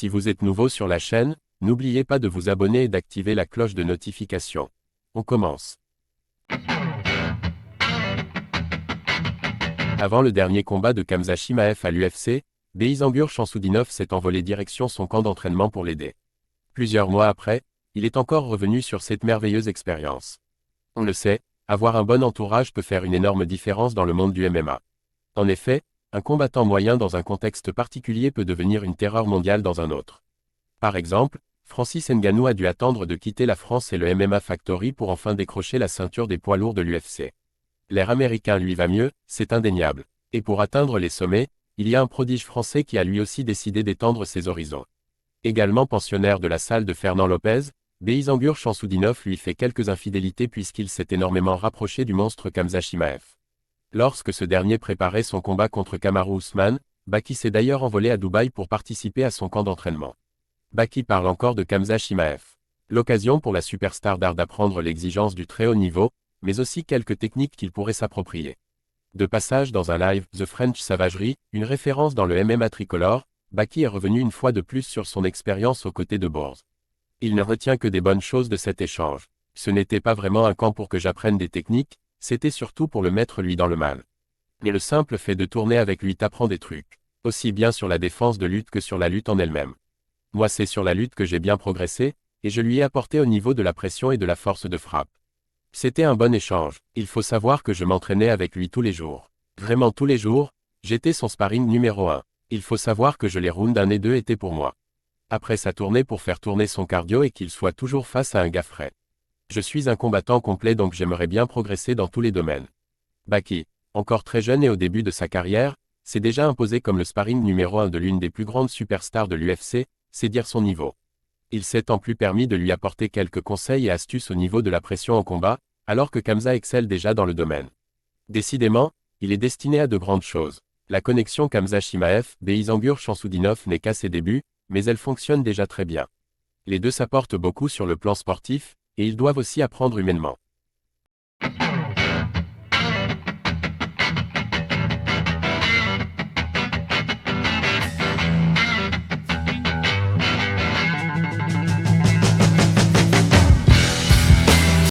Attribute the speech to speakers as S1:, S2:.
S1: Si vous êtes nouveau sur la chaîne, n'oubliez pas de vous abonner et d'activer la cloche de notification. On commence. Avant le dernier combat de Khamzat Chimaev à l'UFC, Beisangur Shamsutdinov s'est envolé direction son camp d'entraînement pour l'aider. Plusieurs mois après, il est encore revenu sur cette merveilleuse expérience. On le sait, avoir un bon entourage peut faire une énorme différence dans le monde du MMA. En effet, un combattant moyen dans un contexte particulier peut devenir une terreur mondiale dans un autre. Par exemple, Francis Ngannou a dû attendre de quitter la France et le MMA Factory pour enfin décrocher la ceinture des poids lourds de l'UFC. L'ère américain lui va mieux, c'est indéniable. Et pour atteindre les sommets, il y a un prodige français qui a lui aussi décidé d'étendre ses horizons. Également pensionnaire de la salle de Fernand Lopez, Beisangur Shamsutdinov lui fait quelques infidélités puisqu'il s'est énormément rapproché du monstre Khamzat Chimaev. Lorsque ce dernier préparait son combat contre Kamaru Usman, Baki s'est d'ailleurs envolé à Dubaï pour participer à son camp d'entraînement. Baki parle encore de Khamzat Chimaev. L'occasion pour la superstar d'art d'apprendre l'exigence du très haut niveau, mais aussi quelques techniques qu'il pourrait s'approprier. De passage dans un live, The French Savagery, une référence dans le MMA tricolore, Baki est revenu une fois de plus sur son expérience aux côtés de Borz. Il ne retient que des bonnes choses de cet échange. Ce n'était pas vraiment un camp pour que j'apprenne des techniques, c'était surtout pour le mettre lui dans le mal. Mais le simple fait de tourner avec lui t'apprend des trucs, aussi bien sur la défense de lutte que sur la lutte en elle-même. Moi c'est sur la lutte que j'ai bien progressé, et je lui ai apporté au niveau de la pression et de la force de frappe. C'était un bon échange. Il faut savoir que je m'entraînais avec lui tous les jours. Vraiment tous les jours, j'étais son sparring numéro 1. Il faut savoir que les rounds 1 et 2 étaient pour moi. Après sa tournée pour faire tourner son cardio et qu'il soit toujours face à un gars frais. Je suis un combattant complet donc j'aimerais bien progresser dans tous les domaines. Baki, encore très jeune et au début de sa carrière, s'est déjà imposé comme le sparring numéro 1 de l'une des plus grandes superstars de l'UFC, c'est dire son niveau. Il s'est en plus permis de lui apporter quelques conseils et astuces au niveau de la pression en combat, alors que Khamzat excelle déjà dans le domaine. Décidément, il est destiné à de grandes choses. La connexion Khamzat Chimaev, Beisangur Shamsutdinov n'est qu'à ses débuts, mais elle fonctionne déjà très bien. Les deux s'apportent beaucoup sur le plan sportif, et ils doivent aussi apprendre humainement.